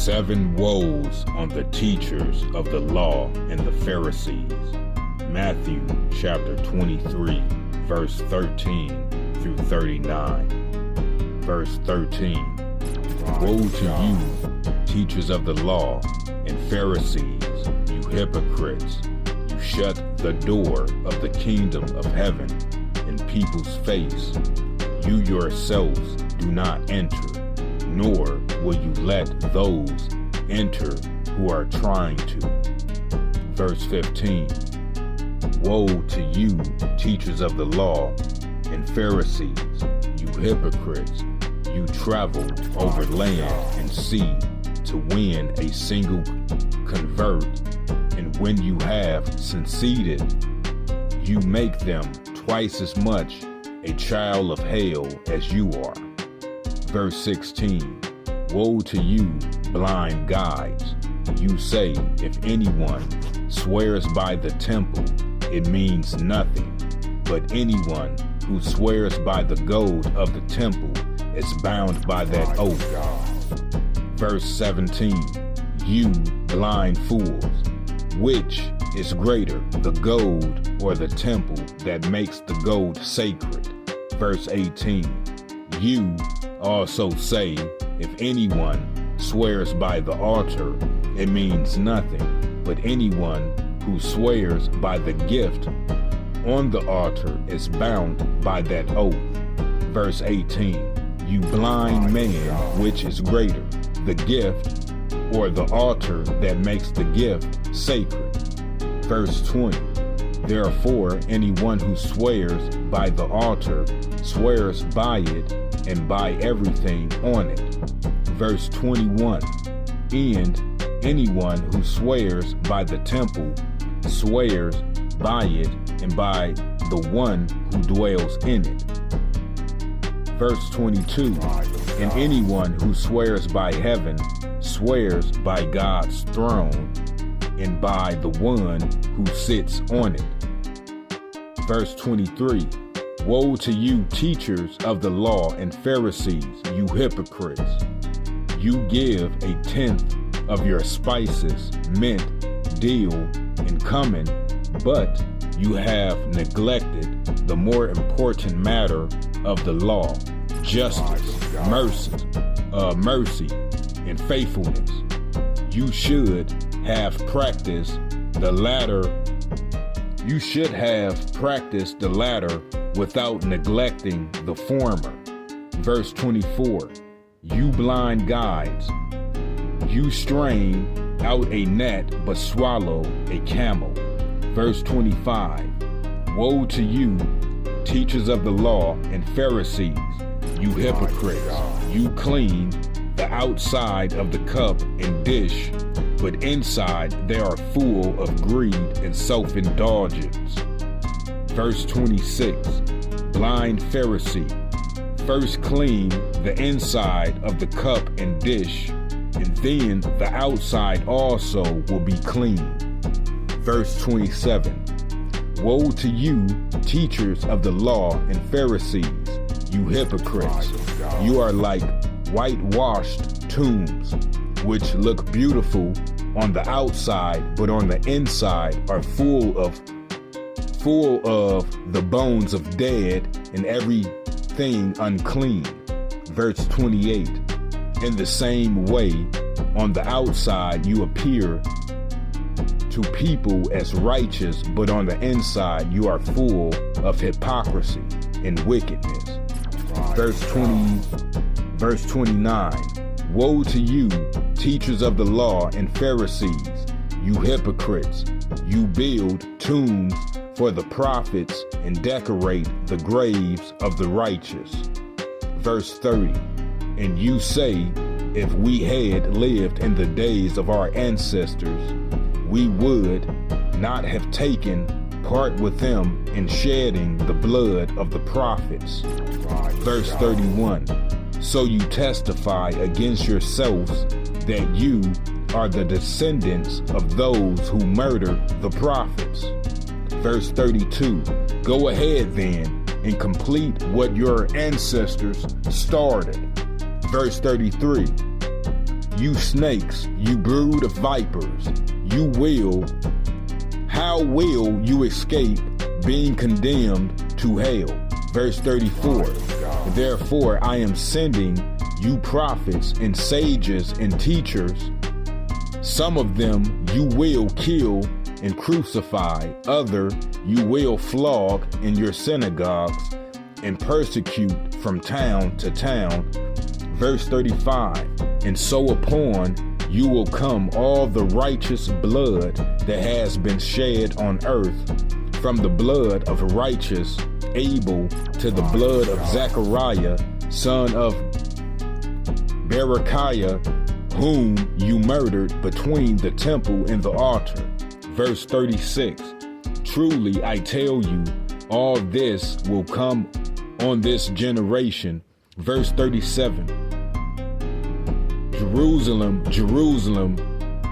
7 woes on the teachers of the law and the Pharisees. Matthew chapter 23, verse 13 through 39. Verse 13. Woe to you, teachers of the law and Pharisees, you hypocrites! You shut the door of the kingdom of heaven in people's face. You yourselves do not enter, nor will you let those enter who are trying to. Verse 15. Woe to you, teachers of the law and Pharisees, you hypocrites! You travel over land and sea to win a single convert, and when you have succeeded, you make them twice as much a child of hell as you are. Verse 16. Woe to you, blind guides! You say, if anyone swears by the temple, it means nothing, but anyone who swears by the gold of the temple is bound by that oath. Verse 17. You blind fools! Which is greater, the gold or the temple that makes the gold sacred? Verse 18. You also say, if anyone swears by the altar, it means nothing, but anyone who swears by the gift on the altar is bound by that oath. Verse 18. You blind man, which is greater, the gift or the altar that makes the gift sacred? Verse 20. Therefore, anyone who swears by the altar swears by it and by everything on it. Verse 21. And anyone who swears by the temple swears by it and by the one who dwells in it. Verse 22. And anyone who swears by heaven swears by God's throne and by the one who sits on it. Verse 23. Woe to you, teachers of the law and Pharisees, you hypocrites! You give a tenth of your spices, mint, dill, and cumin, but you have neglected the more important matter of the law, justice, mercy, and faithfulness. You should have practiced the latter. You should have practiced the latter without neglecting the former. Verse 24. You blind guides! You strain out a gnat but swallow a camel. Verse 25. Woe to you, teachers of the law and Pharisees, you hypocrites! You clean the outside of the cup and dish, but inside they are full of greed and self-indulgence. Verse 26. Blind Pharisee! First clean the inside of the cup and dish, and then the outside also will be clean. Verse 27. Woe to you, teachers of the law and Pharisees, you hypocrites! You are like whitewashed tombs, which look beautiful on the outside, but on the inside are full of the bones of dead and everything unclean. Verse 28. In the same way, on the outside you appear to people as righteous, but on the inside you are full of hypocrisy and wickedness. Verse 29. Woe to you, teachers of the law and Pharisees, you hypocrites! You build tombs for the prophets and decorate the graves of the righteous. Verse 30. And you say, if we had lived in the days of our ancestors, we would not have taken part with them in shedding the blood of the prophets. Verse 31. So you testify against yourselves that you are the descendants of those who murdered the prophets. Verse 32. Go ahead then and complete what your ancestors started. Verse 33. You snakes, you brood of vipers, how will you escape being condemned to hell? Verse 34, therefore I am sending you prophets and sages and teachers. Some of them you will kill and crucify, other you will flog in your synagogues and persecute from town to town. Verse 35, and so upon you will come all the righteous blood that has been shed on earth, from the blood of righteous Abel to the blood of Zechariah, son of Berechiah, whom you murdered between the temple and the altar. Verse 36, truly I tell you, all this will come on this generation. Verse 37, Jerusalem, Jerusalem,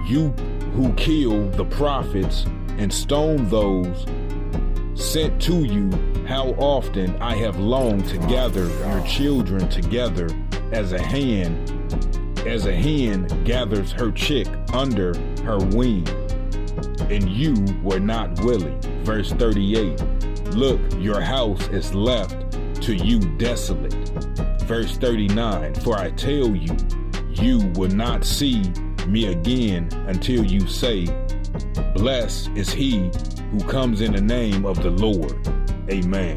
you who kill the prophets and stone those sent to you, how often I have longed to gather your children together as a hen gathers her chick under her wing, and you were not willing. Verse 38, look, your house is left to you desolate. Verse 39, for I tell you, you will not see me again until you say, blessed is he who comes in the name of the Lord. Amen.